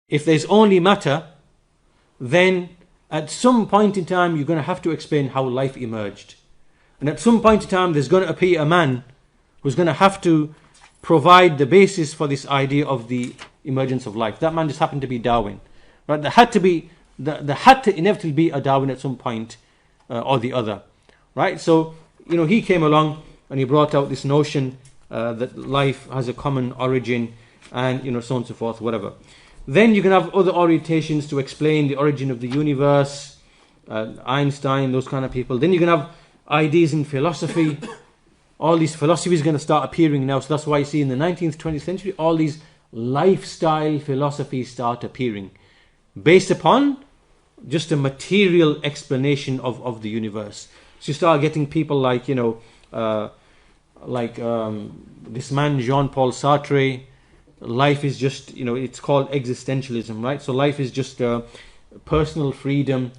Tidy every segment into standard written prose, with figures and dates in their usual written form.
if there's only matter, then at some point in time you're going to have to explain how life emerged. And at some point in time there's going to appear a man who's going to have to provide the basis for this idea of the emergence of life. That man just happened to be Darwin. Right? There had to inevitably be a Darwin at some point or the other. Right? So, he came along and he brought out this notion that life has a common origin and, so on and so forth, whatever. Then you can have other orientations to explain the origin of the universe, Einstein, those kind of people. Then you can have ideas in philosophy. All these philosophies are going to start appearing now. So that's why you see in the 19th, 20th century, all these lifestyle philosophies start appearing based upon just a material explanation of the universe. So you start getting people like, this man Jean-Paul Sartre. Life is just, it's called existentialism, right? So life is just personal freedom,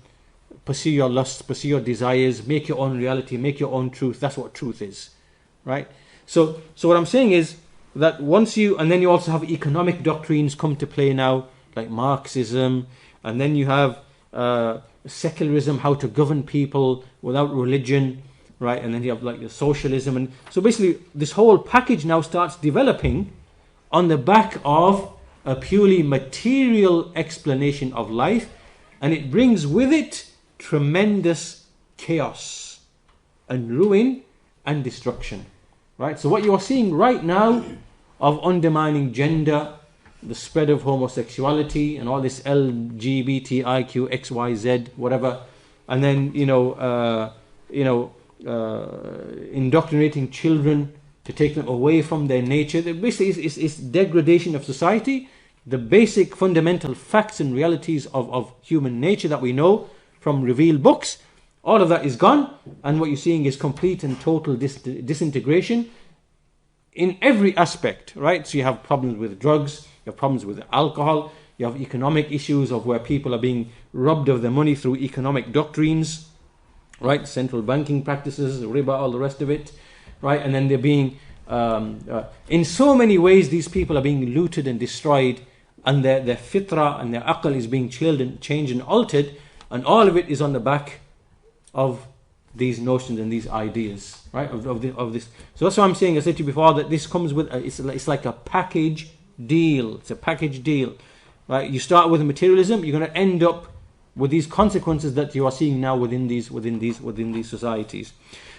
pursue your lusts, pursue your desires, make your own reality, make your own truth. That's what truth is, right? So what I'm saying is that and then you also have economic doctrines come to play now, like Marxism, and then you have secularism, how to govern people without religion, right? And then you have like the socialism. And so basically this whole package now starts developing on the back of a purely material explanation of life, and it brings with it tremendous chaos and ruin and destruction, right? So what you are seeing right now of undermining gender, the spread of homosexuality and all this LGBTIQ XYZ whatever, and then indoctrinating children to take them away from their nature. Basically, it's degradation of society. The basic fundamental facts and realities of human nature that we know from revealed books, all of that is gone, and what you're seeing is complete and total disintegration in every aspect, right? So you have problems with drugs, you have problems with alcohol, you have economic issues of where people are being robbed of their money through economic doctrines, right? Central banking practices, riba, all the rest of it. Right, and then they're being, in so many ways, these people are being looted and destroyed, and their fitrah and their aql is being changed and altered, and all of it is on the back of these notions and these ideas, right? Of this. So that's what I'm saying. I said to you before that this comes with it's like a package deal. It's a package deal, right? You start with materialism, you're going to end up with these consequences that you are seeing now within these societies.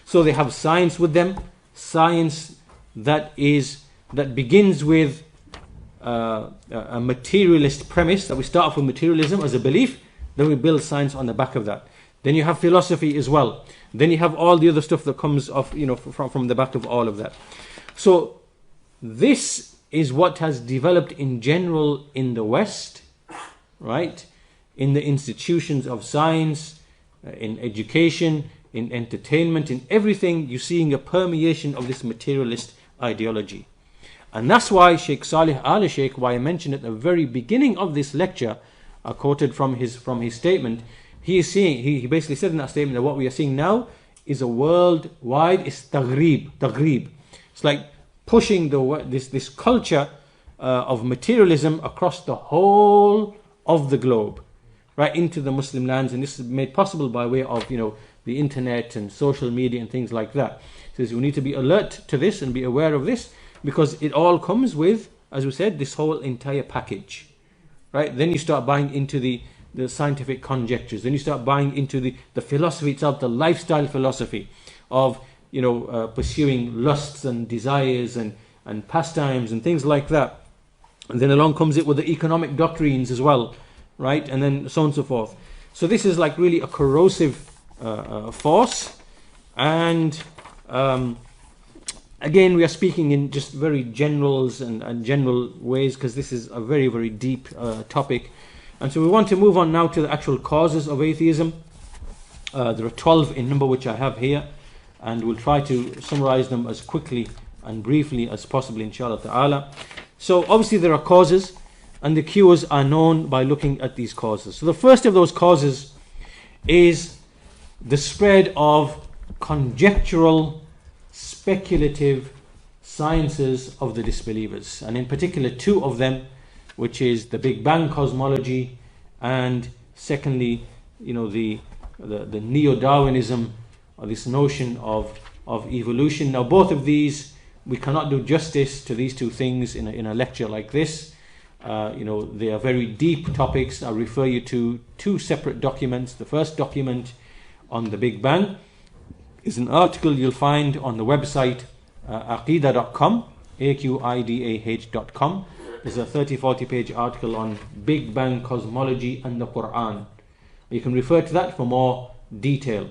So they have science with them, science that begins with a materialist premise, that we start off with materialism as a belief, then we build science on the back of that. Then you have philosophy as well. Then you have all the other stuff that comes off, from the back of all of that. So this is what has developed in general in the West, right? In the institutions of science, in education, in entertainment, in everything, you're seeing a permeation of this materialist ideology. And that's why Sheikh Salih Al-Sheikh, why I mentioned at the very beginning of this lecture, I quoted from his statement, he basically said in that statement that what we are seeing now is a worldwide, it's taghrib. It's like pushing this culture of materialism across the whole of the globe, right, into the Muslim lands. And this is made possible by way of, the internet and social media and things like that. He says we need to be alert to this and be aware of this, because it all comes with, as we said, this whole entire package, right? Then you start buying into the scientific conjectures. Then you start buying into the philosophy itself, the lifestyle philosophy of pursuing lusts and desires and pastimes and things like that. And then along comes it with the economic doctrines as well, right? And then so on and so forth. So this is like really a corrosive force, and again we are speaking in just very generals and general ways, because this is a very, very deep topic. And so we want to move on now to the actual causes of atheism. There are 12 in number, which I have here, and we'll try to summarize them as quickly and briefly as possible, inshallah ta'ala. So obviously there are causes, and the cures are known by looking at these causes. So the first of those causes is the spread of conjectural, speculative sciences of the disbelievers, and in particular two of them, which is the Big Bang cosmology, and secondly, the neo-Darwinism, or this notion of evolution. Now, both of these, we cannot do justice to these two things in a lecture like this. They are very deep topics. I'll refer you to two separate documents. The first document on the Big Bang is an article you'll find on the website aqidah.com, aqidah.com. There's a 30-40 page article on Big Bang cosmology and the Quran. You can refer to that for more detail.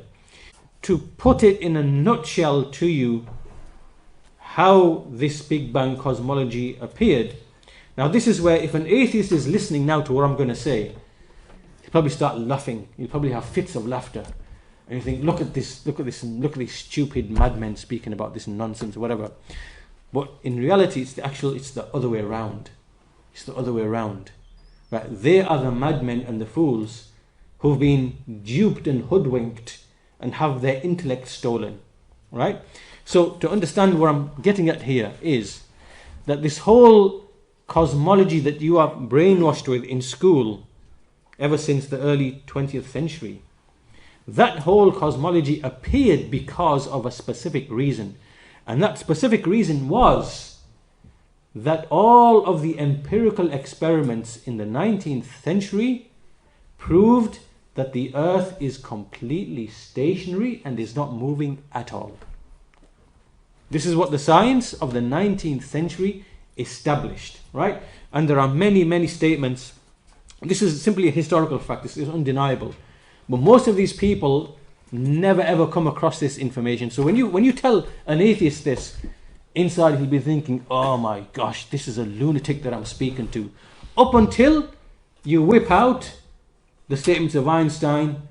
To put it in a nutshell to you, how this Big Bang cosmology appeared. Now, this is where, if an atheist is listening now to what I'm going to say, he'll probably start laughing. He'll probably have fits of laughter. And you think, look at these stupid madmen speaking about this nonsense or whatever. But in reality, it's the other way around. It's the other way around. Right? They are the madmen and the fools who've been duped and hoodwinked and have their intellect stolen. Right? So to understand what I'm getting at here is that this whole cosmology that you are brainwashed with in school ever since the early 20th century, that whole cosmology appeared because of a specific reason. And that specific reason was that all of the empirical experiments in the 19th century proved that the earth is completely stationary and is not moving at all. This is what the science of the 19th century established, right? And there are many, many statements. This is simply a historical fact. This is undeniable. But most of these people never ever come across this information. So when you tell an atheist this, inside he'll be thinking, oh my gosh, this is a lunatic that I'm speaking to. Up until you whip out the statements of Einstein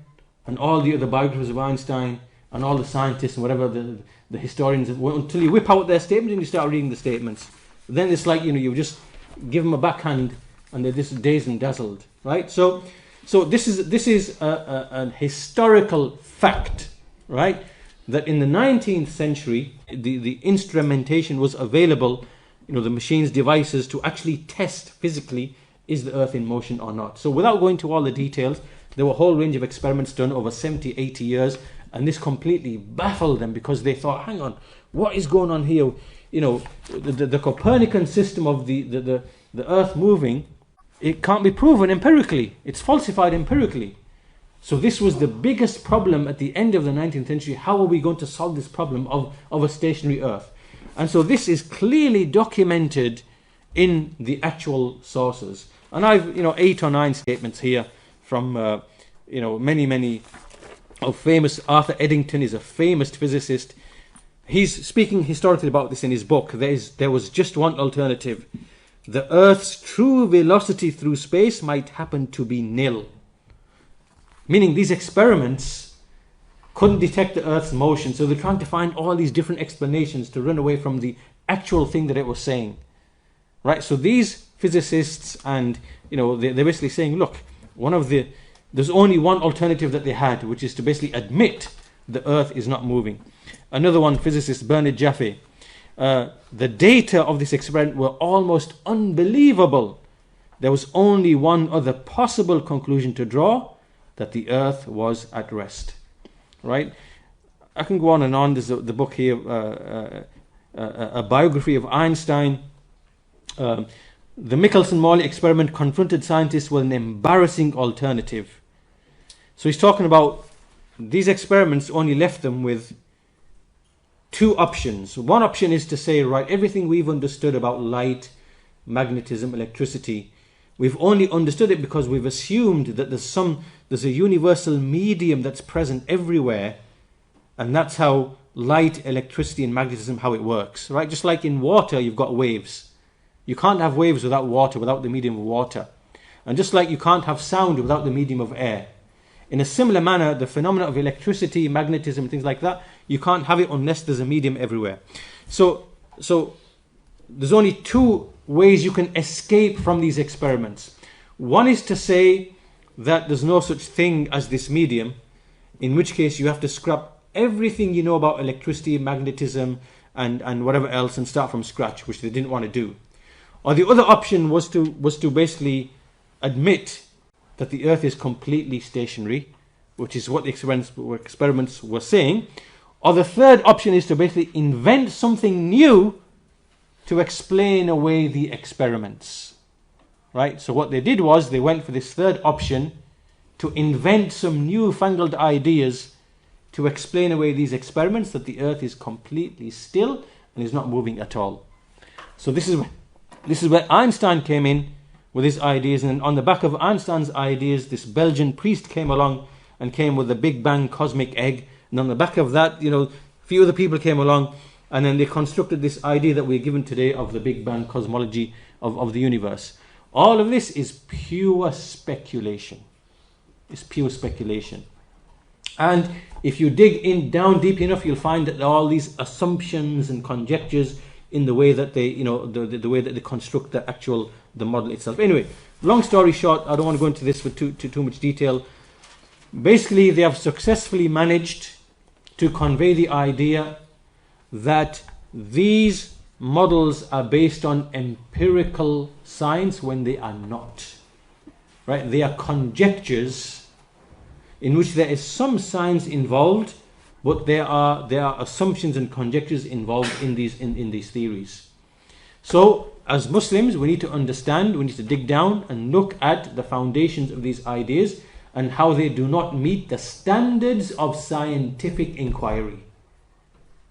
and all the other biographers of Einstein and all the scientists and whatever the historians, until you whip out their statements and you start reading the statements. Then it's like, you just give them a backhand and they're just dazed and dazzled, right? So this is a historical fact, right? That in the 19th century, the instrumentation was available, the machines, devices to actually test physically, is the earth in motion or not? So without going to all the details, there were a whole range of experiments done over 70, 80 years, and this completely baffled them because they thought, hang on, what is going on here? The Copernican system of the earth moving, it can't be proven empirically. It's falsified empirically. So this was the biggest problem at the end of the 19th century. How are we going to solve this problem of a stationary earth? And so this is clearly documented in the actual sources. And I've 8 or 9 statements here from many of famous. Arthur Eddington is a famous physicist. He's speaking historically about this in his book. There was just one alternative. The Earth's true velocity through space might happen to be nil. Meaning these experiments couldn't detect the Earth's motion, so they're trying to find all these different explanations to run away from the actual thing that it was saying. Right? So these physicists and, they're basically saying, look, there's only one alternative that they had, which is to basically admit the Earth is not moving. Another one, physicist Bernard Jaffe, the data of this experiment were almost unbelievable. There was only one other possible conclusion to draw, that the earth was at rest. Right? I can go on and on. There's the book here, a biography of Einstein. The Michelson-Morley experiment confronted scientists with an embarrassing alternative. So he's talking about these experiments only left them with 2 options. One option is to say, right, everything we've understood about light, magnetism, electricity, we've only understood it because we've assumed that there's a universal medium that's present everywhere, and that's how light, electricity, and magnetism, how it works, right? Just like in water, you've got waves. You can't have waves without water, without the medium of water. And just like you can't have sound without the medium of air. In a similar manner, the phenomena of electricity, magnetism, things like that, you can't have it unless there's a medium everywhere. So there's only 2 ways you can escape from these experiments. One is to say that there's no such thing as this medium, in which case you have to scrap everything you know about electricity, magnetism, and whatever else and start from scratch, which they didn't want to do. Or the other option was to basically admit that the earth is completely stationary, which is what the experiments were saying. Or the third option is to basically invent something new to explain away the experiments. Right? So what they did was they went for this third option, to invent some newfangled ideas to explain away these experiments, that the earth is completely still and is not moving at all. So this is where Einstein came in with his ideas, and on the back of Einstein's ideas, this Belgian priest came along and came with the Big Bang cosmic egg, and on the back of that, a few other people came along, and then they constructed this idea that we're given today of the Big Bang cosmology of the universe. All of this is pure speculation. It's pure speculation. And if you dig down deep enough, you'll find that there are all these assumptions and conjectures in the way that they, the way that they construct the model itself. Anyway, long story short, I don't want to go into this with too much detail. Basically, they have successfully managed to convey the idea that these models are based on empirical science when they are not. Right? They are conjectures in which there is some science involved, but there are assumptions and conjectures involved in these theories. So, as Muslims, we need to understand, we need to dig down and look at the foundations of these ideas and how they do not meet the standards of scientific inquiry.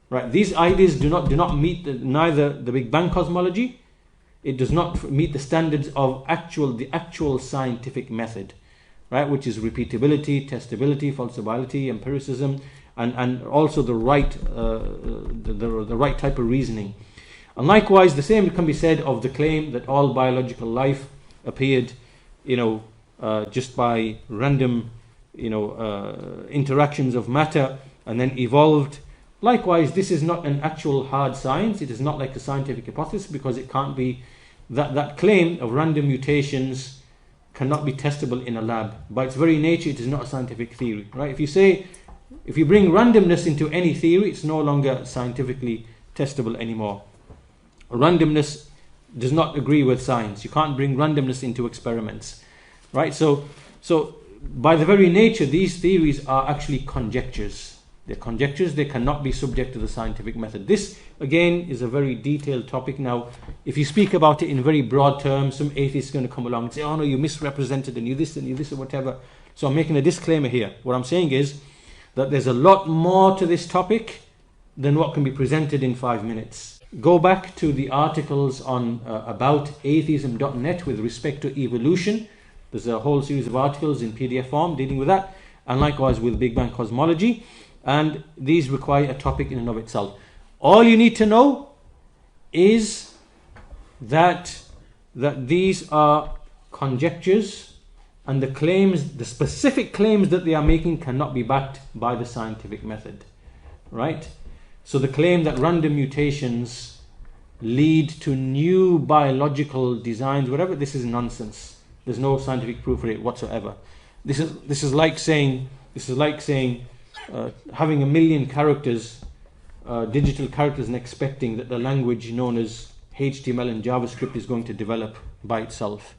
Right? These ideas do not meet neither the Big Bang cosmology. It does not meet the standards of the actual scientific method, right? Which is repeatability, testability, falsifiability, empiricism, and also the right type of reasoning. And likewise, the same can be said of the claim that all biological life appeared, just by random, interactions of matter and then evolved. Likewise, this is not an actual hard science. It is not like a scientific hypothesis, because it can't be that claim of random mutations cannot be testable in a lab. By its very nature, it is not a scientific theory, right? If you bring randomness into any theory, it's no longer scientifically testable anymore. Randomness does not agree with science. You can't bring randomness into experiments, right? So by the very nature, these theories are actually conjectures. They're conjectures. They cannot be subject to the scientific method. This, again, is a very detailed topic. Now, if you speak about it in very broad terms, some atheist is going to come along and say, oh no, you misrepresented and you this or whatever. So I'm making a disclaimer here. What I'm saying is that there's a lot more to this topic than what can be presented in 5 minutes. Go back to the articles on about atheism.net with respect to evolution. There's a whole series of articles in PDF form dealing with that, and likewise with Big Bang cosmology. And these require a topic in and of itself. All you need to know is that these are conjectures, and the specific claims that they are making cannot be backed by the scientific method. Right? So the claim that random mutations lead to new biological designs, whatever, this is nonsense. There's no scientific proof for it whatsoever. This is like saying having 1 million characters, digital characters, and expecting that the language known as HTML and JavaScript is going to develop by itself.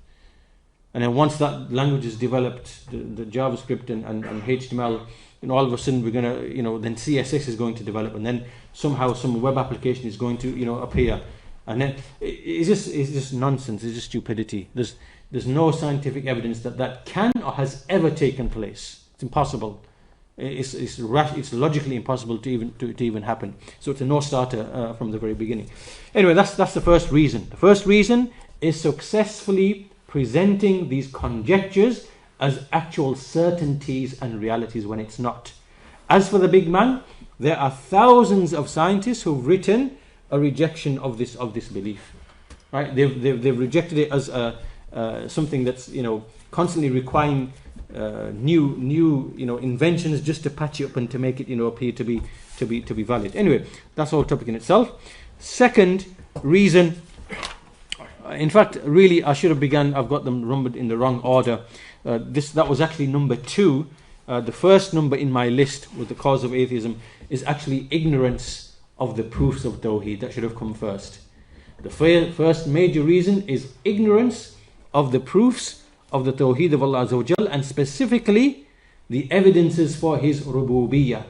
And then once that language is developed, the JavaScript and HTML, all of a sudden we're going to, then CSS is going to develop, and then somehow some web application is going to, appear. And then it's just nonsense. It's just stupidity. There's no scientific evidence that can or has ever taken place. It's impossible. It's logically impossible to even happen. So it's a no-starter from the very beginning. Anyway, that's the first reason. The first reason is successfully presenting these conjectures as actual certainties and realities when it's not. As for the Big Bang, there are thousands of scientists who've written a rejection of this belief. Right? They've rejected it as something that's constantly requiring new inventions just to patch it up and to make it appear to be valid. Anyway, that's all topic in itself. Second reason, in fact, really I should have begun. I've got them numbered in the wrong order. That was actually number 2. The first number in my list with the cause of atheism is actually ignorance of the proofs of Tawheed. That should have come first. The first major reason is ignorance of the proofs of the Tawheed of Allah Azza wa Jal, and specifically the evidences for His rububiyyah.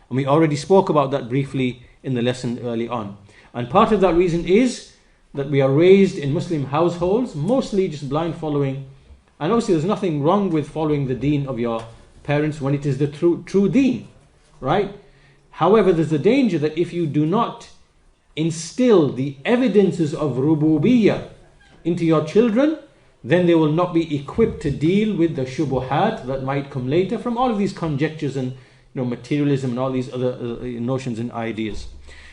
And we already spoke about that briefly in the lesson early on. And part of that reason is that we are raised in Muslim households, mostly just blind following. And obviously there's nothing wrong with following the deen of your parents when it is the true deen, right? However, there's a danger that if you do not instill the evidences of rububiyyah into your children, then they will not be equipped to deal with the shubuhat that might come later from all of these conjectures and materialism and all these other notions and ideas.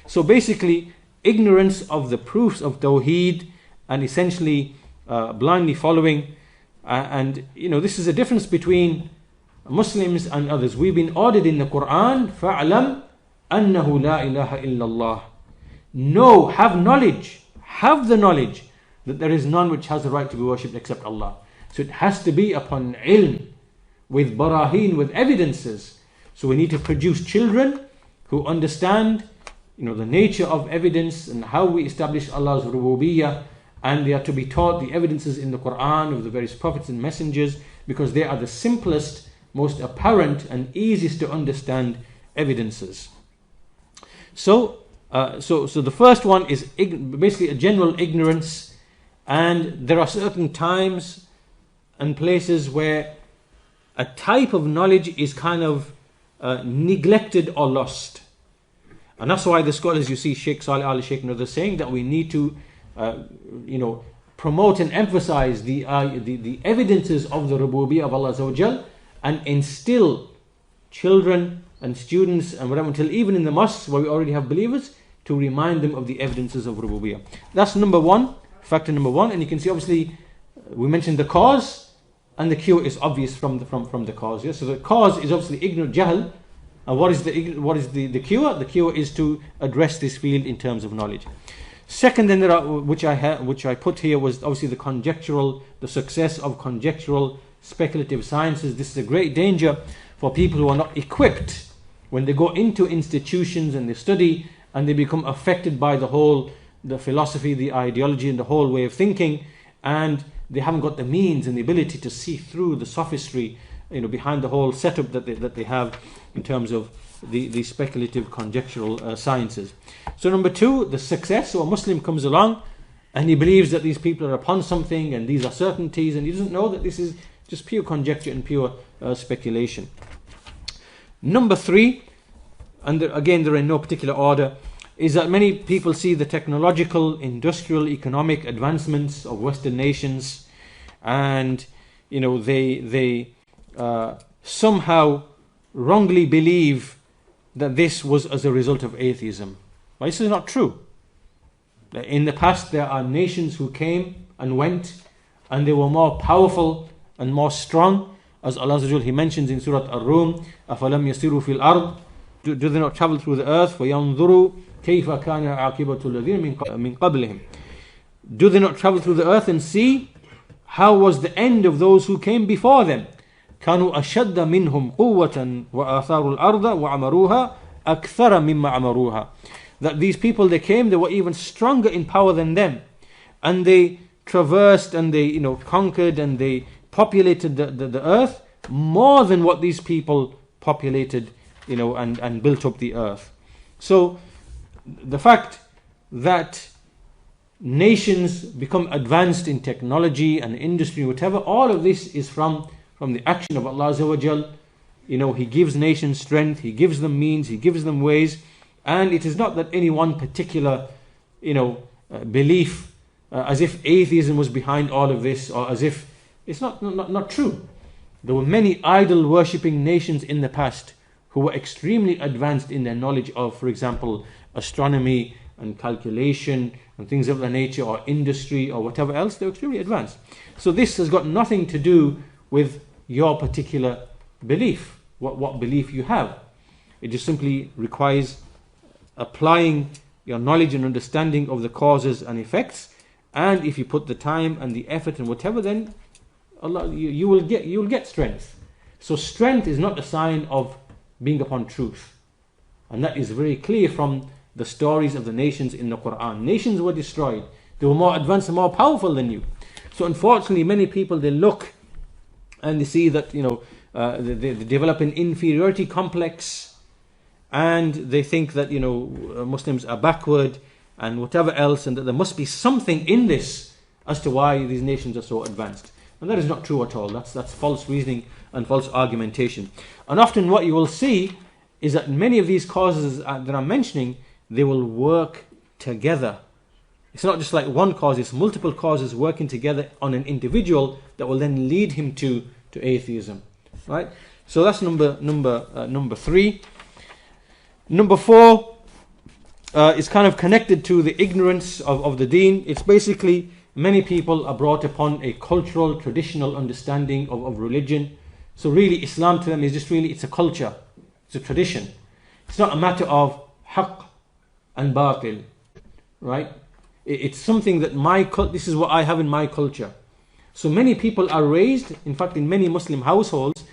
So basically, ignorance of the proofs of Tawheed and essentially blindly following. And this is a difference between Muslims and others. We've been ordered in the Quran, فَعْلَمْ أَنَّهُ لَا إِلَهَ إِلَّا اللَّهِ. Know, have knowledge, have the knowledge that there is none which has the right to be worshipped except Allah. So it has to be upon ilm, with barahin, with evidences. So we need to produce children who understand the nature of evidence and how we establish Allah's rububiyyah, and they are to be taught the evidences in the Quran of the various prophets and messengers, because they are the simplest, most apparent and easiest to understand evidences. So the first one is basically a general ignorance, and there are certain times and places where a type of knowledge is kind of neglected or lost. And that's why the scholars, you see Sheikh Salih Ali Sheikh and others saying that we need to promote and emphasize the evidences of the rububiyyah of Allah Azza wa Jal, and instill children and students and whatever, until even in the mosques where we already have believers, to remind them of the evidences of rububiyyah. That's number one, factor number one. And you can see obviously we mentioned the cause, and the cure is obvious from the cause. Yeah? So the cause is obviously ignorant jahl. And what is the cure? The cure is to address this field in terms of knowledge. Second, then which I put here, was obviously the success of conjectural speculative sciences. This is a great danger for people who are not equipped when they go into institutions and they study, and they become affected by the philosophy, the ideology, and the whole way of thinking, and they haven't got the means and the ability to see through the sophistry behind the whole setup that they have in terms of the speculative conjectural sciences. So number two, the success. So a Muslim comes along and he believes that these people are upon something and these are certainties, and he doesn't know that this is just pure conjecture and pure speculation. Number three, and again they're in no particular order, is that many people see the technological, industrial, economic advancements of Western nations, and they somehow wrongly believe that this was as a result of atheism. But this is not true. In the past there are nations who came and went, and they were more powerful and more strong, as Allah Azza wa Jal, He mentions in Surah Ar-Rum, أَفَلَمْ يَسِيرُوا فِي الْأَرْضِ. Do they not travel through the earth? فَيَنْظُرُوا كَيْفَ كَانَ عَاقِبَةُ الَّذِينَ مِنْ قَبْلِهِمْ. Do they not travel through the earth and see how was the end of those who came before them? كَانُوا أَشَدَّ مِنْهُمْ قُوَّةً وَآثَارُوا الْأَرْضَ وَعَمَرُوهَا أَكْثَرَ مِمَّا عَمَرُوهَا. That these people, they came, they were even stronger in power than them, and they traversed and they conquered and they populated the earth more than what these people populated and built up the earth. So the fact that nations become advanced in technology and industry, whatever, all of this is from the action of Allah Azza wa Jal. He gives nations strength, He gives them means, He gives them ways, and it is not that any one particular belief, as if atheism was behind all of this, or as if it's not true. There were many idol worshipping nations in the past who were extremely advanced in their knowledge of, for example, astronomy and calculation and things of that nature, or industry or whatever else. They were extremely advanced. So this has got nothing to do with your particular belief, what belief you have. It just simply requires applying your knowledge and understanding of the causes and effects, and if you put the time and the effort and whatever, then Allah, you will get strength. So strength is not a sign of being upon truth, and that is very clear from the stories of the nations in the Quran. Nations were destroyed, They were more advanced and more powerful than you. So unfortunately, many people, they look and they see that, they develop an inferiority complex, and they think that, Muslims are backward and whatever else, and that there must be something in this as to why these nations are so advanced. And that is not true at all. That's false reasoning and false argumentation. And often what you will see is that many of these causes that I'm mentioning, they will work together. It's not just like one cause, it's multiple causes working together on an individual that will then lead him to atheism. Right? So that's number 3. Number 4 is kind of connected to the ignorance of the deen. It's basically, many people are brought upon a cultural, traditional understanding of religion. So really, Islam to them is just really, it's a culture, it's a tradition. It's not a matter of haqq and batil, right? It's something that this is what I have in my culture. So many people are raised, in fact in many Muslim households,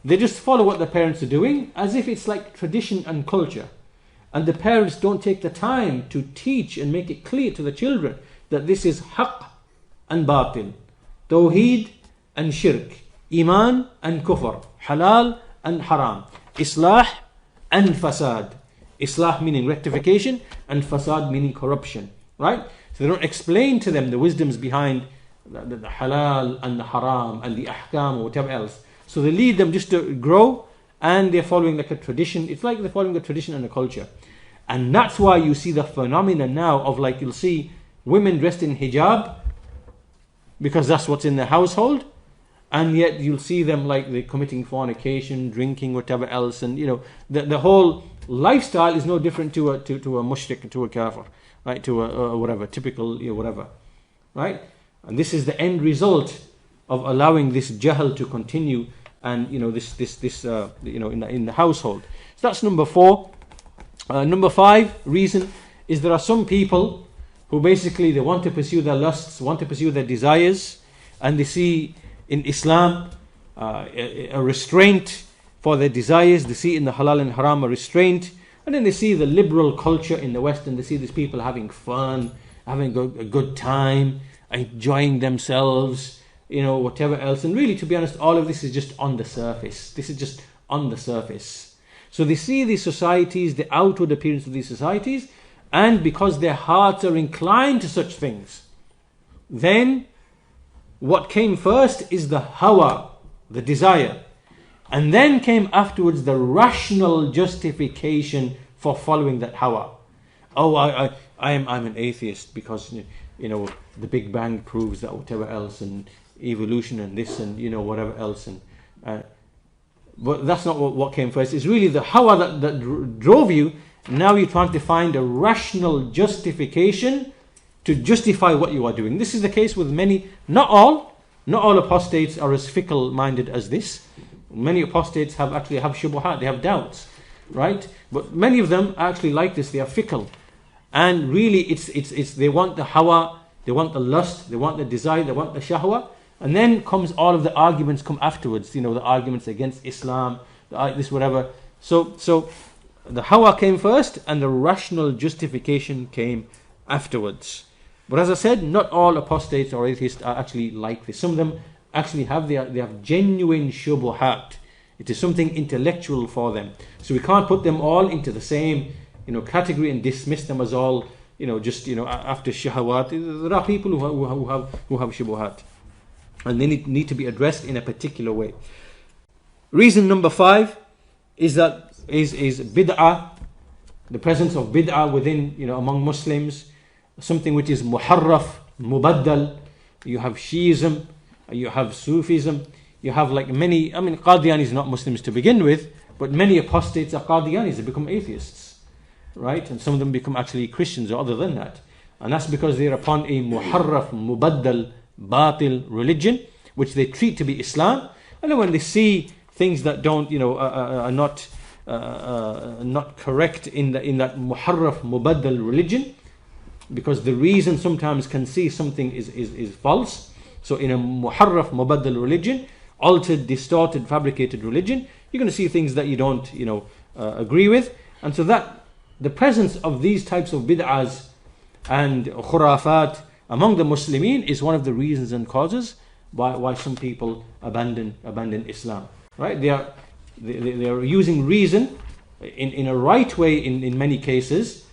they just follow what their parents are doing as if it's like tradition and culture. And the parents don't take the time to teach and make it clear to the children that this is haqq and batil, Tawheed and shirk, iman and kufr, halal and haram, islah and fasad. Islah meaning rectification, and fasad meaning corruption. Right? So they don't explain to them the wisdoms behind the halal and the haram and the ahkam or whatever else. So they lead them just to grow, and they're following like a tradition. It's like they're following a tradition and a culture. And that's why you see the phenomenon now of, like, you'll see women dressed in hijab because that's what's in the household, and yet you'll see them like they're committing fornication, drinking, whatever else, and the whole lifestyle is no different to a mushrik, to a kafir, right? To a whatever typical whatever, right? And this is the end result of allowing this jahl to continue, and this in the household. So that's number 4. Number 5 reason is there are some people who basically they want to pursue their lusts, want to pursue their desires, and they see in Islam a restraint for their desires. They see in the halal and haram a restraint, and then they see the liberal culture in the West, and they see these people having fun, having a good time, enjoying themselves, whatever else. And really, to be honest, all of this is just on the surface. This is just on the surface. So they see these societies, the outward appearance of these societies, and because their hearts are inclined to such things, then what came first is the hawa, the desire. And then came afterwards the rational justification for following that hawa. Oh, I'm an atheist because the Big Bang proves that whatever else, and evolution and this and whatever else, and but that's not what came first. It's really the hawa that drove you. Now you're trying to find a rational justification to justify what you are doing. This is the case with many, not all apostates are as fickle-minded as this. Many apostates actually have shubuhat, they have doubts, right? But many of them are actually like this, they are fickle. And really it's they want the hawa, they want the lust, they want the desire, they want the shahwa. And then comes all of the arguments come afterwards, the arguments against Islam, this whatever. So the hawa came first and the rational justification came afterwards. But as I said, not all apostates or atheists are actually like this. Some of them actually have they have genuine shubuhat. It is something intellectual for them. So we can't put them all into the same category and dismiss them as all after shahawat. There are people who have shubuhat, and they need to be addressed in a particular way. Reason number 5 is bid'ah, the presence of bid'ah within among Muslims, something which is muharraf, mubaddal. You have Shiism, you have Sufism, you have like many, Qadianis are not Muslims to begin with, but many apostates are Qadianis, they become atheists, right? And some of them become actually Christians or other than that. And that's because they're upon a muharraf, mubaddal, batil religion, which they treat to be Islam. And then when they see things that don't, are not correct in that muharraf, mubaddal religion, because the reason sometimes can see something is false. So in a muharraf, mubaddal religion, altered, distorted, fabricated religion, you're going to see things that you don't, agree with. And so that the presence of these types of bid'ahs and khurafat among the Muslimin is one of the reasons and causes why some people abandon Islam. Right? They are using reason in a right way in many cases,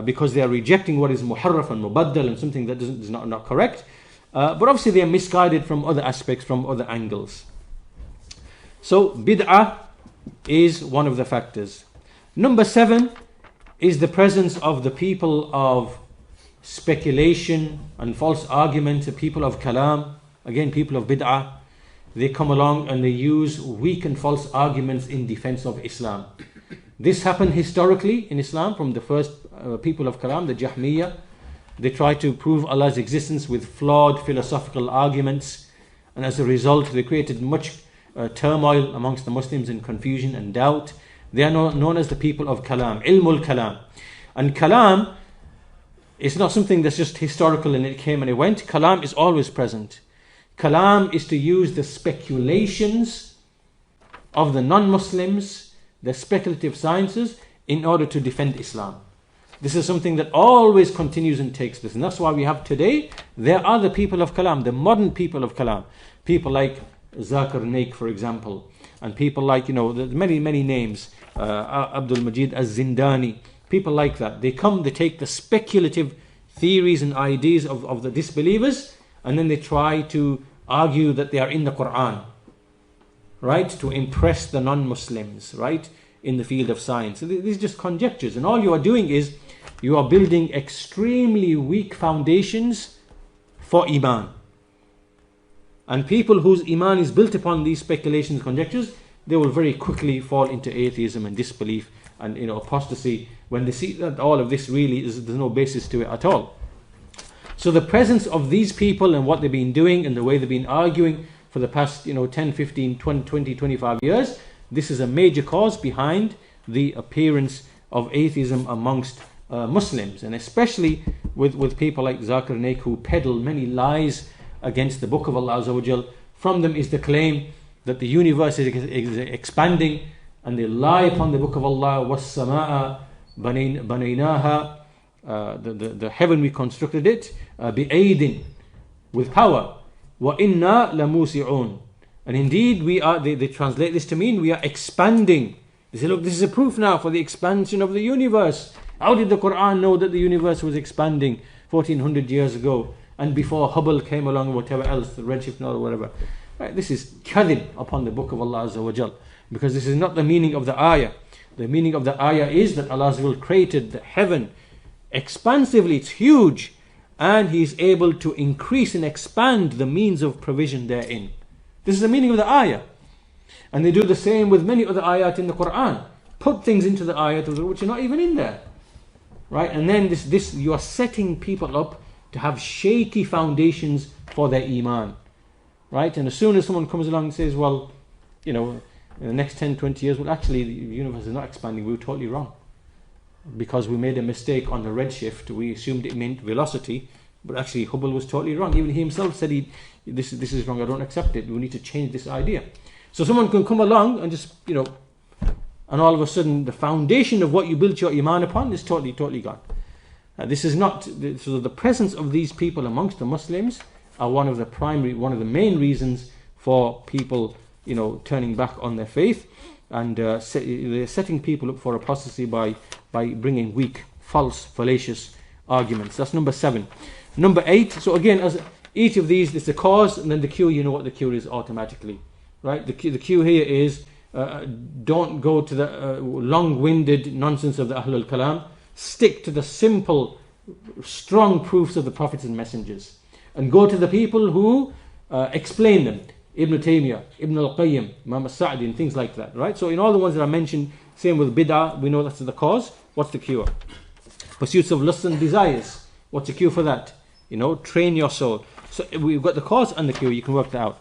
because they are rejecting what is muharraf and mubaddal and something that is not correct. But obviously they are misguided from other aspects, from other angles. So bid'ah is one of the factors. Number 7 is the presence of the people of speculation and false argument, the people of kalam, again people of bid'ah. They come along and they use weak and false arguments in defense of Islam. This happened historically in Islam from the first people of kalam, the Jahmiyyah. They try to prove Allah's existence with flawed philosophical arguments, and as a result they created much turmoil amongst the Muslims and confusion and doubt. They are known as the people of kalam, ilmul kalam. And kalam is not something that's just historical and it came and it went. Kalam is always present. Kalam is to use the speculations of the non-Muslims, the speculative sciences, in order to defend Islam. This is something that always continues and takes place. And that's why we have today, there are the people of kalam, the modern people of kalam. People like Zakir Naik, for example, and people like, many names, Abdul Majid Az-Zindani, people like that. They take the speculative theories and ideas of the disbelievers, and then they try to argue that they are in the Quran, right, to impress the non-Muslims, right, in the field of science. So these are just conjectures, and all you are doing is you are building extremely weak foundations for Iman. And people whose Iman is built upon these speculations and conjectures, they will very quickly fall into atheism and disbelief and apostasy when they see that all of this really there's no basis to it at all. So the presence of these people and what they've been doing and the way they've been arguing for the past 10, 15, 20, 25 years, this is a major cause behind the appearance of atheism amongst Muslims, and especially with people like Zakir Naik, who peddle many lies against the Book of Allah Azza wa Jal. From them is the claim that the universe is expanding, and they lie upon the Book of Allah. وَالسَّمَاءَ بَنَيْنَاهَا, the heaven we constructed it, بِأَيْدٍ, with power. وَإِنَّا لَمُوسِعُونَ, and indeed we are. They translate this to mean we are expanding. They say, look, this is a proof now for the expansion of the universe. How did the Quran know that the universe was expanding 1400 years ago and before Hubble came along or whatever else, the redshift or whatever? Right, this is kadhib upon the Book of Allah Azza wa Jal, because this is not the meaning of the ayah. The meaning of the ayah is that Allah Azza wa Jal created the heaven expansively, it's huge, and He is able to increase and expand the means of provision therein. This is the meaning of the ayah. And they do the same with many other ayat in the Quran. Put things into the ayat which are not even in there. Right? And then this you are setting people up to have shaky foundations for their iman. Right? And as soon as someone comes along and says, well, in the next 10, 20 years, well, actually the universe is not expanding, we were totally wrong. Because we made a mistake on the redshift, we assumed it meant velocity, but actually Hubble was totally wrong. Even he himself said, this is wrong, I don't accept it, we need to change this idea. So someone can come along and just, and all of a sudden the foundation of what you built your iman upon is totally gone. This is not, so the presence of these people amongst the Muslims are one of the main reasons for people, turning back on their faith, and they're setting people up for apostasy by bringing weak, false, fallacious arguments. That's number 7. Number 8, so again, as each of these is the cause, and then the cure, you know what the cure is automatically. Right? The cue here is don't go to the long-winded nonsense of the Ahlul Kalam. Stick to the simple, strong proofs of the prophets and messengers, and go to the people who explain them. Ibn Taymiyyah, Ibn al-Qayyim, Imam al-Sa'di, and things like that. Right? So in all the ones that I mentioned, same with bid'ah, we know that's the cause. What's the cure? Pursuits of lusts and desires. What's the cure for that? Train your soul. So we've got the cause and the cure. You can work that out.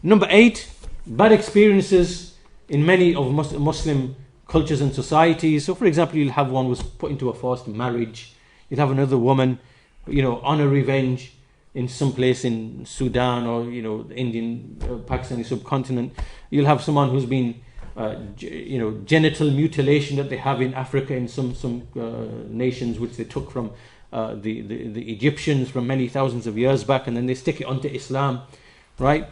Number 8. Bad experiences in many of Muslim cultures and societies. So for example, you'll have one who's put into a forced marriage. You'll have another woman, on a revenge in some place in Sudan or, the Indian, Pakistani subcontinent. You'll have someone who's been, genital mutilation that they have in Africa in some nations which they took from the Egyptians from many thousands of years back, and then they stick it onto Islam, right?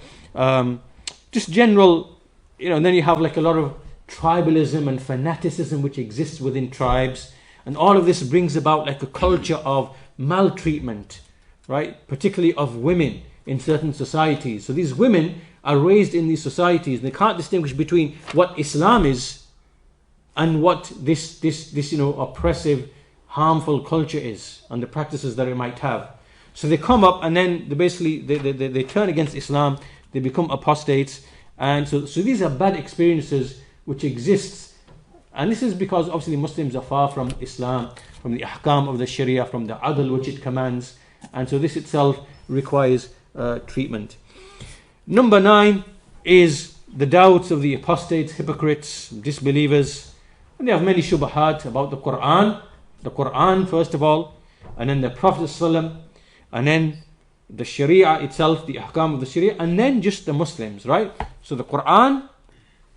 Just general, and then you have like a lot of tribalism and fanaticism which exists within tribes, and all of this brings about like a culture of maltreatment, right? Particularly of women in certain societies. So these women are raised in these societies, and they can't distinguish between what Islam is and what this oppressive, harmful culture is, and the practices that it might have. So they come up, and then they turn against Islam. They become apostates, and so these are bad experiences which exists, and this is because obviously Muslims are far from Islam, from the ahkam of the Sharia, from the adl which it commands, and so this itself requires treatment. Number 9 is the doubts of the apostates, hypocrites, disbelievers, and they have many shubahat about the Quran first of all, and then the Prophet ﷺ, and then the Sharia itself, the ahkam of the Sharia, and then just the Muslims, right? So the Quran,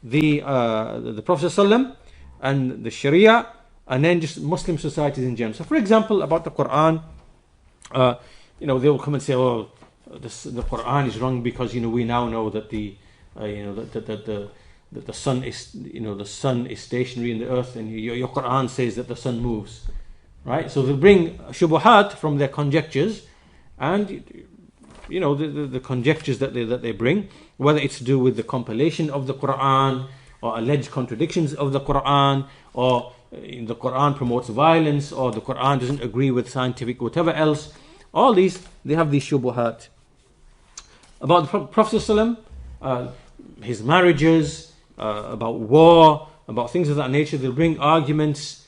the Prophet ﷺ, and the Sharia, and then just Muslim societies in general. So for example, about the Quran, they will come and say, oh, the Quran is wrong because we now know that the sun is the sun is stationary in the earth, and your Quran says that the sun moves, right? So they bring shubuhat from their conjectures, and the conjectures that they bring, whether it's to do with the compilation of the Quran or alleged contradictions of the Quran, or the Quran promotes violence, or the Quran doesn't agree with scientific whatever else. All these, they have these shubuhat. About the Prophet ﷺ, his marriages, about war, about things of that nature, they'll bring arguments.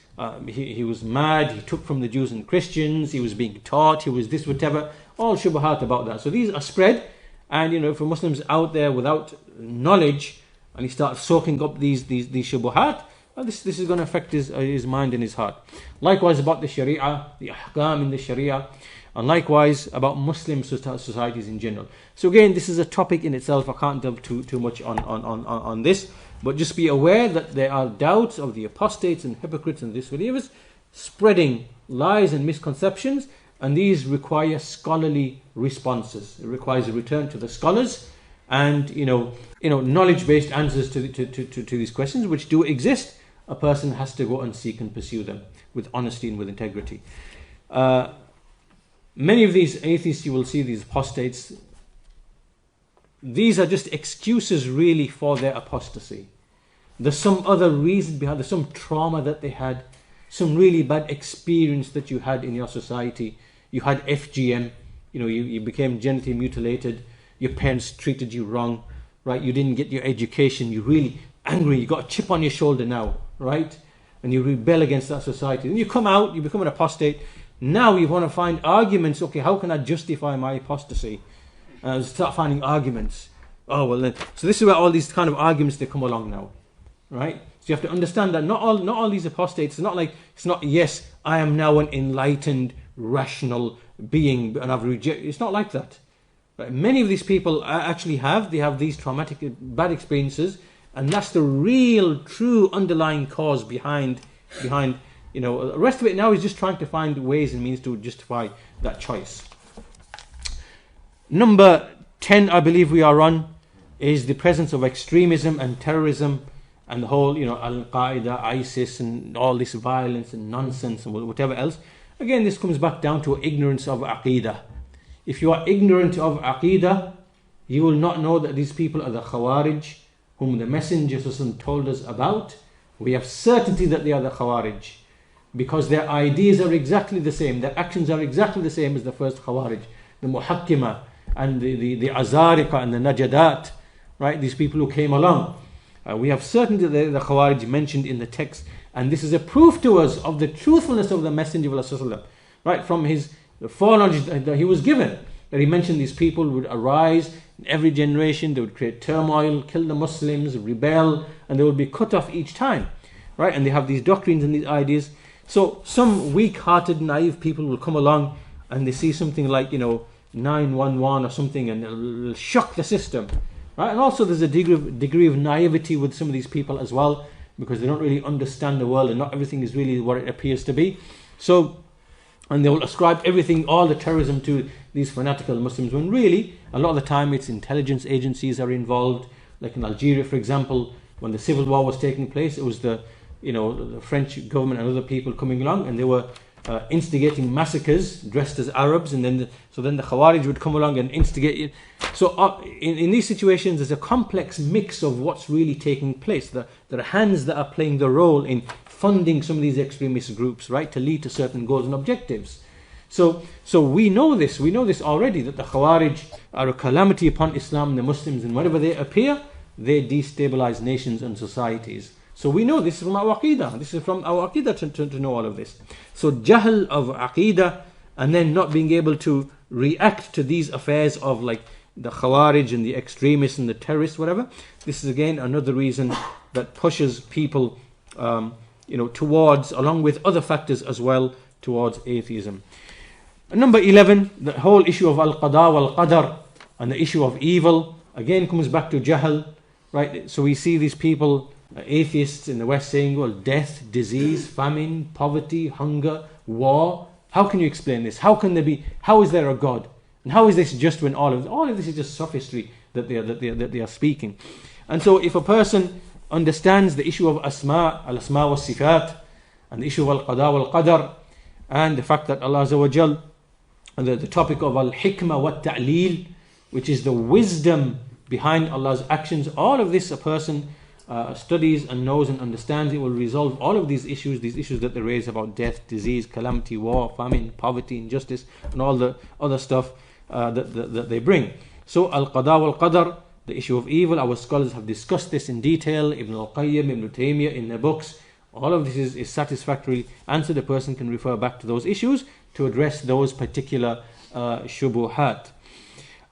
He was mad, he took from the Jews and Christians, he was being taught, he was this, whatever. All shubuhat about that. So these are spread, and for Muslims out there without knowledge, and he starts soaking up these shubuhat, this is going to affect his mind and his heart. Likewise about the Sharia, the ahkam in the Sharia, and likewise about Muslim societies in general. So again, this is a topic in itself. I can't delve too much on this, but just be aware that there are doubts of the apostates and hypocrites and disbelievers spreading lies and misconceptions, and these require scholarly responses. It requires a return to the scholars, and knowledge-based answers to these questions, which do exist. A person has to go and seek and pursue them with honesty and with integrity. Many of these atheists, you will see, these apostates, these are just excuses really for their apostasy. There's some other reason behind, there's some trauma that they had, some really bad experience that you had in your society. You had FGM, you became genitally mutilated, your parents treated you wrong, right? You didn't get your education, you're really angry, you got a chip on your shoulder now, right? And you rebel against that society. Then you come out, you become an apostate. Now you want to find arguments. Okay, how can I justify my apostasy? Start finding arguments. Oh, well then. So this is where all these kind of arguments, they come along now, right? So you have to understand that not all these apostates, it's not yes, I am now an enlightened, rational being and I've rejected. It's not like that. Right? Many of these people actually have these traumatic, bad experiences, and that's the real, true underlying cause behind. The rest of it now is just trying to find ways and means to justify that choice. Number 10, I believe we are on, is the presence of extremism and terrorism, and the whole, Al-Qaeda, ISIS, and all this violence and nonsense and whatever else. Again, this comes back down to ignorance of Aqidah. If you are ignorant of Aqidah, you will not know that these people are the Khawarij, whom the Messenger told us about. We have certainty that they are the Khawarij, because their ideas are exactly the same, their actions are exactly the same as the first Khawarij, the Muhakkima and the Azariqa and the Najadat, right? These people who came along. We have certainty that they're the Khawarij mentioned in the text, and this is a proof to us of the truthfulness of the Messenger of Allah, right? From the foreknowledge that he was given, that he mentioned these people would arise in every generation, they would create turmoil, kill the Muslims, rebel, and they would be cut off each time, right? And they have these doctrines and these ideas. So some weak-hearted, naive people will come along and they see something like, 911 or something, and it'll shock the system, right? And also there's a degree of naivety with some of these people as well, because they don't really understand the world and not everything is really what it appears to be. So And they will ascribe everything, all the terrorism, to these fanatical Muslims, when really, a lot of the time, it's intelligence agencies are involved. Like in Algeria, for example, when the civil war was taking place, it was the French government and other people coming along, and they were instigating massacres dressed as Arabs, and then the Khawarij would come along and instigate it. So in these situations, there's a complex mix of what's really taking place. There are hands that are playing the role in funding some of these extremist groups, right, to lead to certain goals and objectives. So we know this already, that the Khawarij are a calamity upon Islam and the Muslims, and wherever they appear, they destabilize nations and societies. So we know this from our Aqidah. This is from our Aqidah to know all of this. So Jahl of Aqidah, and then not being able to react to these affairs of like the Khawarij and the extremists and the terrorists, whatever. This is again another reason that pushes people towards, along with other factors as well, towards atheism. And number 11, the whole issue of al-qada wal-qadar, and the issue of evil, again comes back to Jahl, right? So we see these people, atheists in the West, saying, well, death, disease, famine, poverty, hunger, war. How can you explain this? How is there a God? And how is this just when all of this is just sophistry that they are speaking? And so if a person understands the issue of al-asma wa sifat, and the issue of al-qada wal-qadar, and the fact that Allah Azza wa Jal, and the topic of al-hikmah wa ta'leel, which is the wisdom behind Allah's actions, all of this a person studies and knows and understands, it will resolve all of these issues that they raise about death, disease, calamity, war, famine, poverty, injustice, and all the other stuff that they bring. So al-qada wal-qadar, the issue of evil, our scholars have discussed this in detail. Ibn al-Qayyim, Ibn Taymiyyah in their books. All of this is satisfactory answer. The person can refer back to those issues to address those particular shubuhat.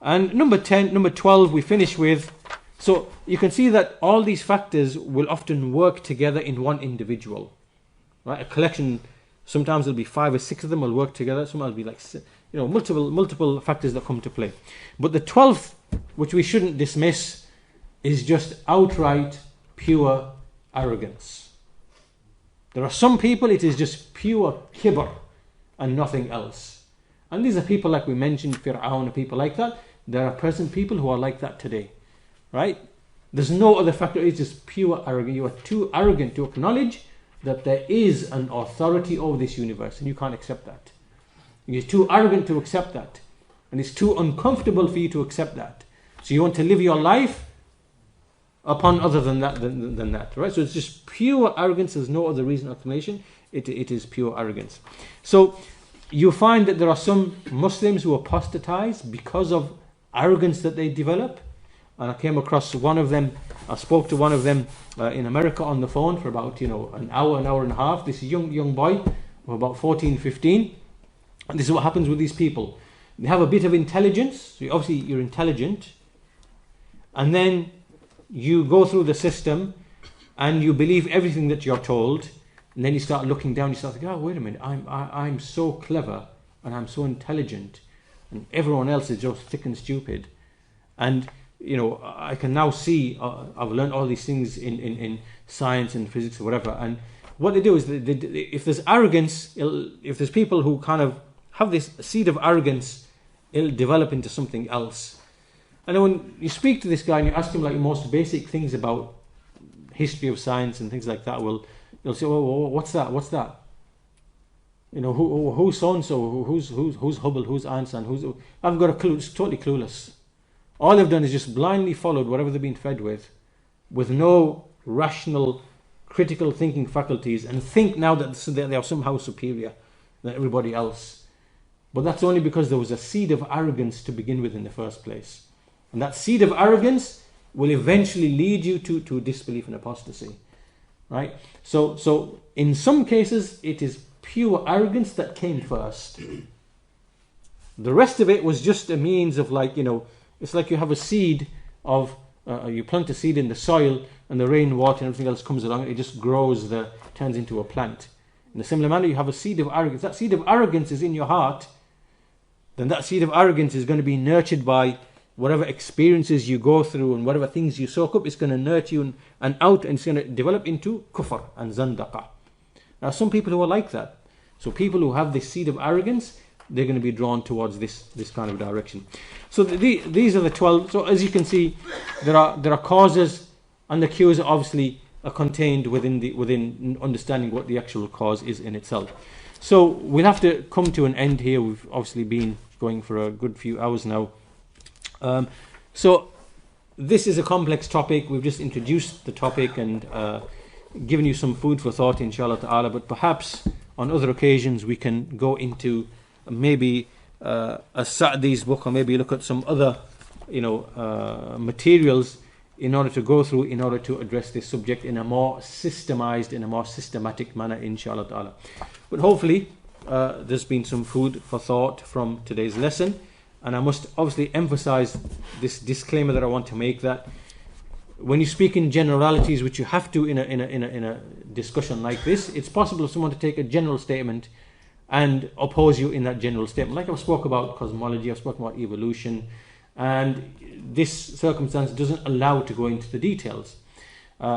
And number 12 we finish with. So you can see that all these factors will often work together in one individual, right? A collection, sometimes there'll be 5 or 6 of them will work together. Sometimes it'll be like multiple factors that come to play. But the 12th, which we shouldn't dismiss, is just outright pure arrogance. There are some people, it is just pure kibr and nothing else. And these are people like we mentioned, Fir'aun and people like that. There are present people who are like that today, right? There's no other factor, it's just pure arrogance. You are too arrogant to acknowledge that there is an authority over this universe, and you can't accept that. You're too arrogant to accept that, and it's too uncomfortable for you to accept that. So you want to live your life upon other than that, right? So it's just pure arrogance. There's no other reason or explanation. It is pure arrogance. So you find that there are some Muslims who apostatize because of arrogance that they develop. And I came across one of them. I spoke to one of them in America on the phone for about an hour and a half. This young boy of about 14, 15. And this is what happens with these people. They have a bit of intelligence. So obviously you're intelligent. And then you go through the system and you believe everything that you're told. And then you start looking down. You start thinking, oh, wait a minute. I'm so clever and I'm so intelligent. And everyone else is just thick and stupid. And I can now see, I've learned all these things in science and physics or whatever. And what they do is, if there's arrogance, if there's people who kind of have this seed of arrogance, it'll develop into something else. And then when you speak to this guy and you ask him like the most basic things about history of science and things like that, they'll say, "Oh, what's that? What's that? Who's so and so? Who's Hubble? Who's Einstein? I haven't got a clue. It's totally clueless. All they've done is just blindly followed whatever they've been fed with no rational, critical thinking faculties, and think now that they are somehow superior than everybody else. But that's only because there was a seed of arrogance to begin with in the first place. And that seed of arrogance will eventually lead you to disbelief and apostasy. Right? So in some cases, it is pure arrogance that came first. The rest of it was just a means of it's like you have a seed of, you plant a seed in the soil and the rain, water and everything else comes along. It just grows, turns into a plant. In a similar manner, you have a seed of arrogance. That seed of arrogance is in your heart. Then that seed of arrogance is going to be nurtured by whatever experiences you go through and whatever things you soak up. It's going to nurture you and it's going to develop into kufr and zandaqa. Now some people who are like that, So people who have this seed of arrogance, they're going to be drawn towards this kind of direction. So these are the 12. So as you can see, there are causes, and the cures obviously are contained within understanding what the actual cause is in itself. So we'll have to come to an end here. We've obviously been going for a good few hours now. So this is a complex topic. We've just introduced the topic and given you some food for thought, inshallah ta'ala. But perhaps on other occasions we can go into maybe a Sa'di's book, or maybe look at some other materials in order to go through, in order to address this subject in a more systemized, in a more systematic manner, inshallah ta'ala. But hopefully there's been some food for thought from today's lesson. And I must obviously emphasize this disclaimer that I want to make, that when you speak in generalities, which you have to in a discussion like this, it's possible for someone to take a general statement and oppose you in that general statement. Like I've spoke about cosmology, I've spoken about evolution, and this circumstance doesn't allow to go into the details.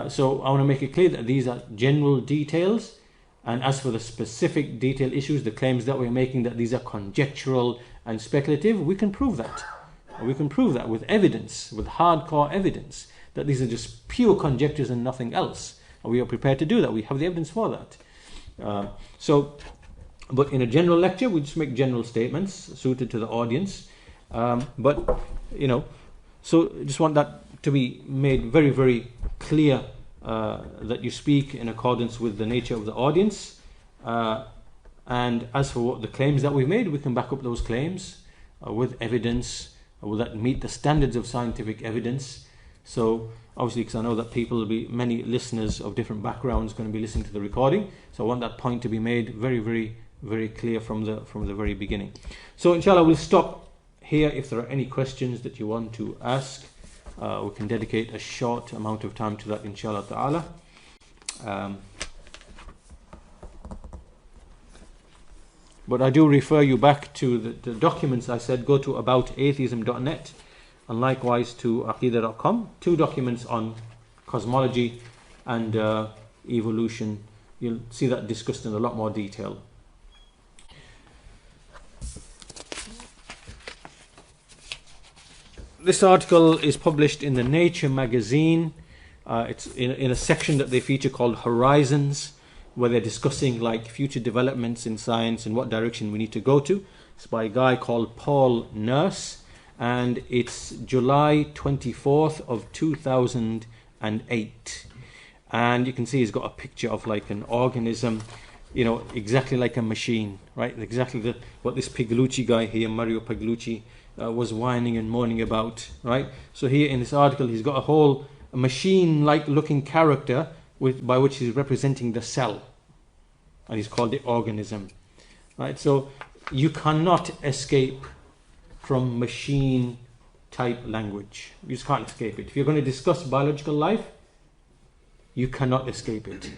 So I want to make it clear that these are general details, and as for the specific detailed issues, the claims that we're making that these are conjectural and speculative, we can prove that. We can prove that with evidence, with hardcore evidence, that these are just pure conjectures and nothing else. And we are prepared to do that. We have the evidence for that. But in a general lecture, we just make general statements suited to the audience. So just want that to be made very, very clear, that you speak in accordance with the nature of the audience. And as for what the claims that we've made, we can back up those claims with evidence, will that meet the standards of scientific evidence. So obviously, because I know that people will be, many listeners of different backgrounds going to be listening to the recording, so I want that point to be made very, very, very clear from the very beginning. So inshallah, we'll stop here. If there are any questions that you want to ask, we can dedicate a short amount of time to that, inshallah ta'ala. But I do refer you back to the documents I said. Go to aboutatheism.net, and likewise to aqidah.com. 2 documents on cosmology and evolution. You'll see that discussed in a lot more detail. This article is published in the Nature magazine. It's in a section that they feature called Horizons, where they're discussing like future developments in science and what direction we need to go to. It's by a guy called Paul Nurse, and it's July 24th of 2008. And you can see he's got a picture of like an organism, exactly like a machine, right? Exactly what this Piglucci guy here, Mario Piglucci, was whining and moaning about, right? So here in this article, he's got a machine-like looking character by which he's representing the cell, and he's called the organism, right? So you cannot escape from machine type language. You just can't escape it. If you're going to discuss biological life, you cannot escape it,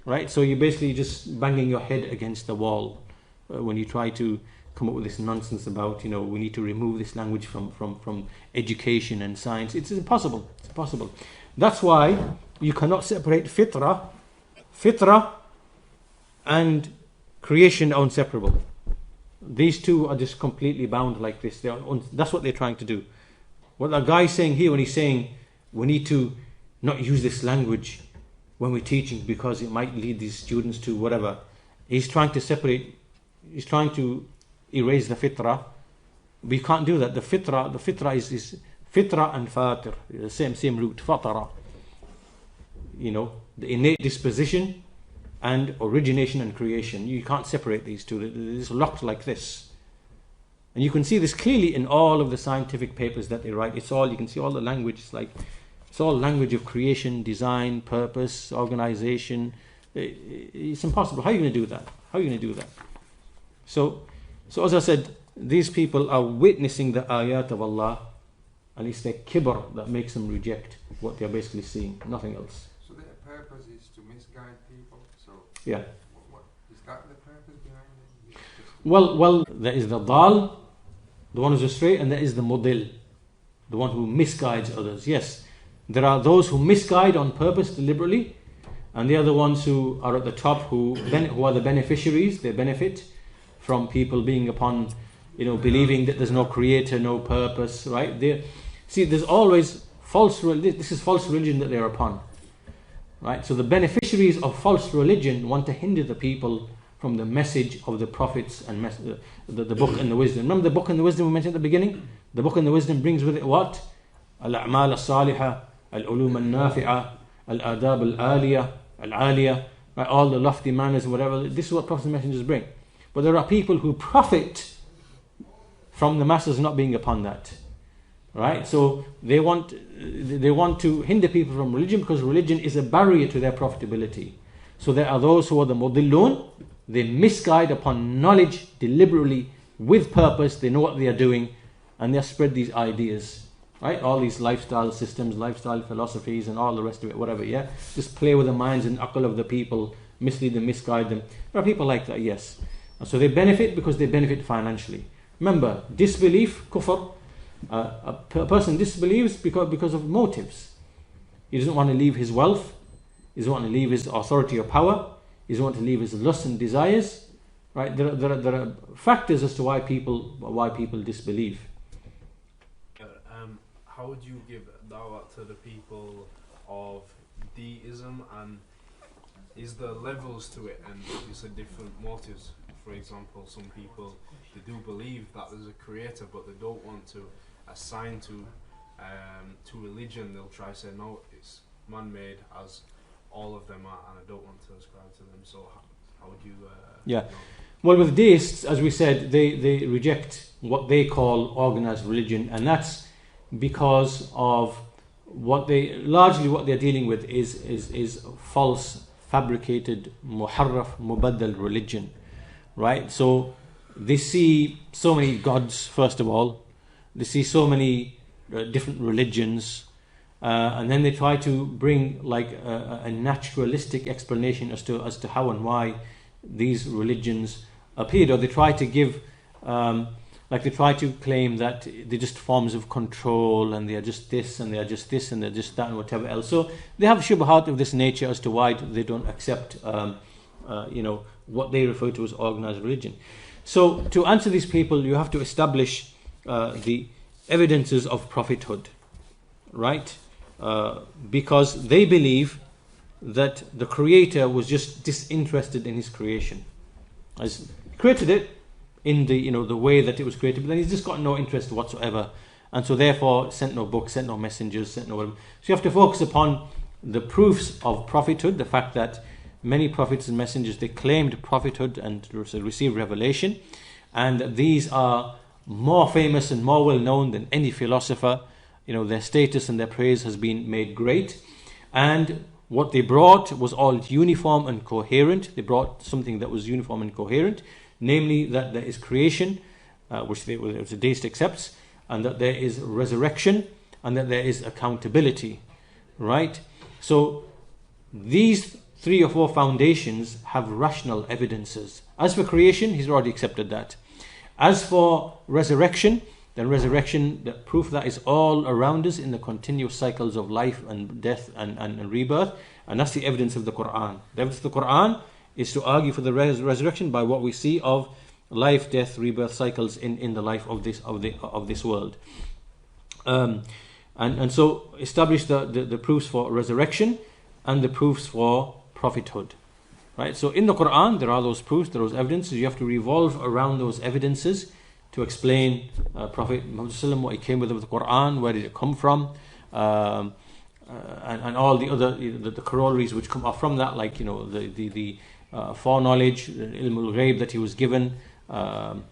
right? So you're basically just banging your head against the wall when you try to come up with this nonsense about we need to remove this language from education and science. It's impossible. It's impossible. That's why you cannot separate fitra and creation are inseparable. These two are just completely bound like this. That's what they're trying to do. What the guy's saying here, when he's saying we need to not use this language when we're teaching because it might lead these students to whatever, he's trying to separate, he's trying to erase the fitra. We can't do that. The fitra is fitra and fatir, the same root, fatara. The innate disposition and origination and creation. You can't separate these two. It's locked like this. And you can see this clearly in all of the scientific papers that they write. You can see all the language. It's all language of creation, design, purpose, organization. It's impossible. How are you going to do that? How are you going to do that? So as I said, these people are witnessing the ayat of Allah, and it's their kibr that makes them reject what they're basically seeing, nothing else. So their purpose is to misguide people. So yeah, what is that the purpose behind it? Well, there is the dal, the one who's astray, and there is the mudil, the one who misguides others. Yes, there are those who misguide on purpose deliberately, and they are the ones who are at the top, who are the beneficiaries. They benefit from people being upon, believing that there's no creator, no purpose, right? There's always this is false religion that they're upon, right? So the beneficiaries of false religion want to hinder the people from the message of the prophets and the book and the wisdom. Remember the book and the wisdom we mentioned at the beginning? The book and the wisdom brings with it what? Al-a'mal al-salihah, al-ulum al-nafi'ah, al-adab al-aliyah, al-aliyah, right? All the lofty manners and whatever. This is what prophets and messengers bring. But there are people who profit from the masses not being upon that, right? So they want to hinder people from religion, because religion is a barrier to their profitability. So there are those who are the mudillun. They misguide upon knowledge deliberately, with purpose. They know what they are doing, and they spread these ideas, right? All these lifestyle systems, lifestyle philosophies, and all the rest of it, whatever, yeah? Just play with the minds and aql of the people, mislead them, misguide them. There are people like that, yes. And so they benefit because they benefit financially. Remember, disbelief, kufr, a person disbelieves because of motives. He doesn't want to leave his wealth, he doesn't want to leave his authority or power, he doesn't want to leave his lusts and desires, right? There are factors as to why people disbelieve. How would you give dawah to the people of deism, and is there levels to it, and is there different motives? For example, some people, they do believe that there's a creator, but they don't want to assign to religion. They'll try to say, no, it's man-made, as all of them are, and I don't want to ascribe to them. So how would you... Well, with deists, as we said, they reject what they call organized religion, and that's because of what they're dealing with is false, fabricated, muharraf, mubaddal religion, right? So they see so many gods, first of all. They see so many different religions, and then they try to bring like a naturalistic explanation as to how and why these religions appeared, or they try to give they try to claim that they're just forms of control, and they are just this, and they are just this, and they're just that, and whatever else. So they have shubhat of this nature as to why they don't accept what they refer to as organized religion. So to answer these people, you have to establish the evidences of prophethood, right? Because they believe that the creator was just disinterested in his creation. As created it in the way that it was created, but then he's just got no interest whatsoever, and so therefore sent no books, sent no messengers, sent no whatever. So you have to focus upon the proofs of prophethood, the fact that many prophets and messengers, they claimed prophethood and received revelation, and these are more famous and more well known than any philosopher. Their status and their praise has been made great, and what they brought was all uniform and coherent. They brought something that was uniform and coherent, namely that there is creation, which the deist accepts, and that there is resurrection, and that there is accountability, right? So these 3 or 4 foundations have rational evidences. As for creation, he's already accepted that. As for resurrection, the proof that is all around us in the continuous cycles of life and death and rebirth, and that's the evidence of the Quran. The evidence of the Quran is to argue for the resurrection by what we see of life, death, rebirth cycles in the life of this world, and so establish the proofs for resurrection and the proofs for prophethood, right? So in the Quran there are those proofs, there are those evidences. You have to revolve around those evidences to explain Prophet Muhammad, what he came with the Quran, where did it come from, and all the other the corollaries which come off from that, like the foreknowledge, ilm al-ghaib that he was given, and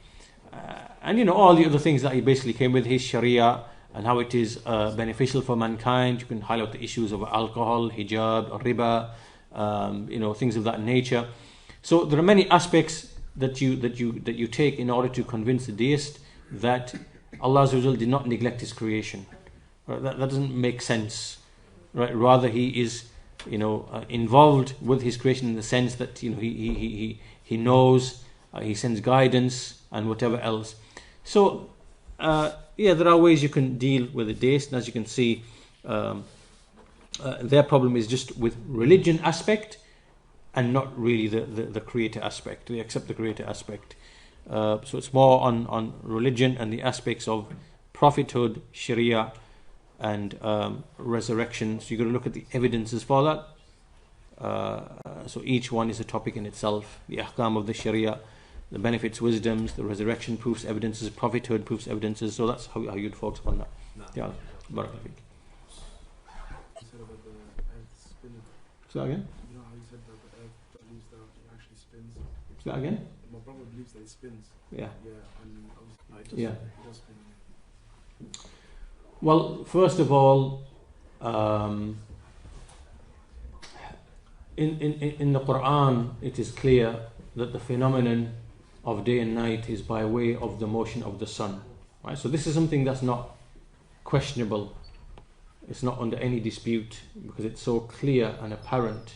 all the other things that he basically came with, his sharia and how it is beneficial for mankind. You can highlight the issues of alcohol, hijab, riba, things of that nature. So there are many aspects that you take in order to convince the deist that Allah Azza wa Jal did not neglect his creation. Right? That doesn't make sense, right? Rather, he is involved with his creation in the sense that he knows, he sends guidance and whatever else. So there are ways you can deal with the deist, and as you can see, their problem is just with religion aspect and not really the creator aspect. They accept the creator aspect. So it's more on religion and the aspects of prophethood, sharia, and resurrection. So you've got to look at the evidences for that. So each one is a topic in itself. The ahkam of the sharia, the benefits, wisdoms, the resurrection proofs, evidences, prophethood proofs, evidences. So that's how you'd focus on that. Yeah, barakallahu feek. Say that again? You know how you said that the earth believes that it actually spins? Say that again? My brother believes that it spins. Yeah. Yeah, and obviously Yeah. it does spin. Well, first of all, in the Quran, it is clear that the phenomenon of day and night is by way of the motion of the sun. Right? So this is something that's not questionable. It's not under any dispute because it's so clear and apparent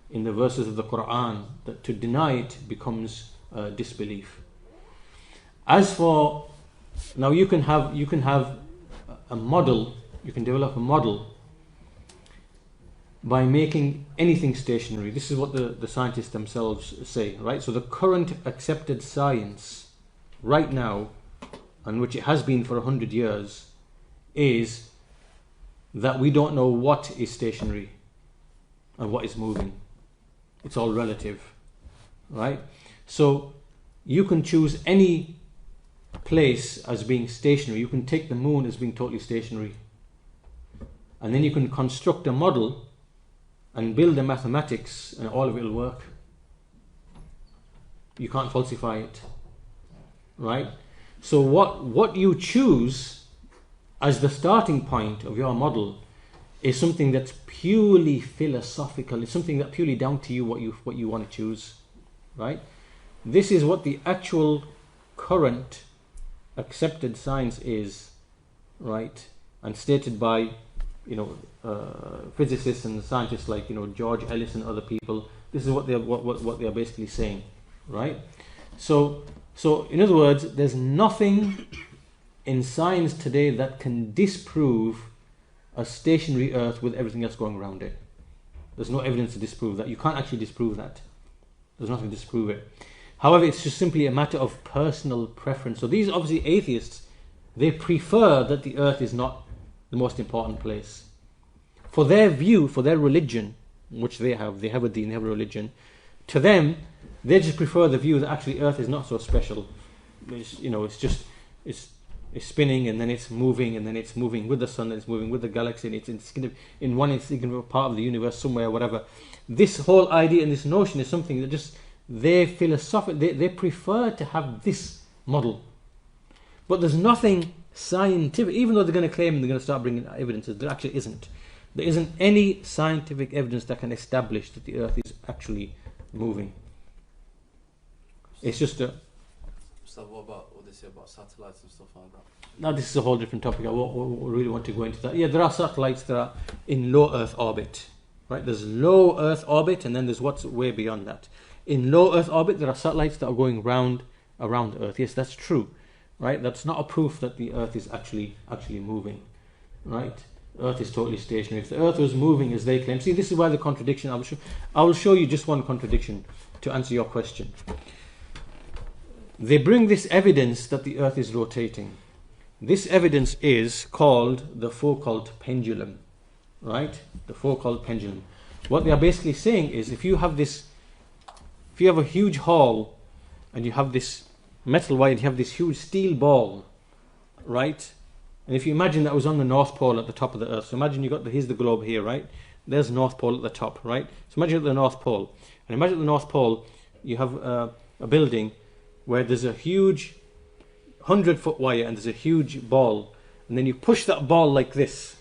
in the verses of the Quran that to deny it becomes disbelief. As for now, you can have a model. You can develop a model by making anything stationary. This is what the scientists themselves say, right? So the current accepted science right now, and which it has been for 100 years, is that we don't know what is stationary and what is moving. It's all relative, right? So you can choose any place as being stationary. You can take the moon as being totally stationary, and then you can construct a model and build the mathematics, and all of it will work. You can't falsify it, right? So what you choose as the starting point of your model is something that's purely philosophical. It's something that purely down to you what you want to choose, right? This is what the actual current accepted science is, right? And stated by physicists and scientists like George Ellis and other people. This is what they're basically saying, right? So in other words, there's nothing in science today that can disprove a stationary Earth with everything else going around it. There's no evidence to disprove that. You can't actually disprove that. There's nothing to disprove it. However, it's just simply a matter of personal preference. So these obviously atheists, they prefer that the Earth is not the most important place. For their view, for their religion, which they have a deen, they have a religion, to them, they just prefer the view that actually Earth is not so special. It's spinning, and then it's moving, and then it's moving with the sun, and it's moving with the galaxy, and it's in one insignificant part of the universe somewhere, whatever. This whole idea and this notion is something that just they prefer to have this model. But there's nothing scientific, even though they're going to claim they're going to start bringing evidences, there actually isn't. There isn't any scientific evidence that can establish that the Earth is actually moving. It's just a... So what they say about satellites and stuff like that? Now this is a whole different topic. I won't really want to go into that. Yeah, there are satellites that are in low Earth orbit, right? There's low Earth orbit, and then there's what's way beyond that. In low Earth orbit, there are satellites that are going around Earth. Yes, that's true, right? That's not a proof that the Earth is actually moving, right? Earth is totally stationary. If the Earth was moving as they claim, see, this is why the contradiction. I will show you just one contradiction to answer your question. They bring this evidence that the Earth is rotating. This evidence is called the Foucault pendulum, right? The Foucault pendulum. What they are basically saying is, if you have a huge hall and you have this metal wire, you have this huge steel ball, right? And if you imagine that was on the North Pole at the top of the Earth, so imagine here's the globe here, right? There's North Pole at the top, right? So imagine at the North Pole, and imagine at the North Pole you have a building where there's a huge 100-foot wire and there's a huge ball, and then you push that ball like this.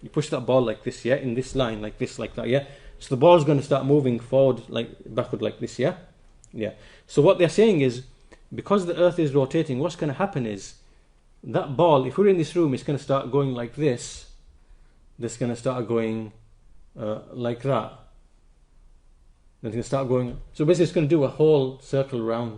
You push that ball like this, yeah, in this line, like this, like that, yeah. So the ball's going to start moving forward, backward, like this, yeah, yeah. So what they're saying is, because the Earth is rotating, what's going to happen is that ball, if we're in this room, it's going to start going like this. It's going to start going like that. Then it's going to start going. So basically, it's going to do a whole circle around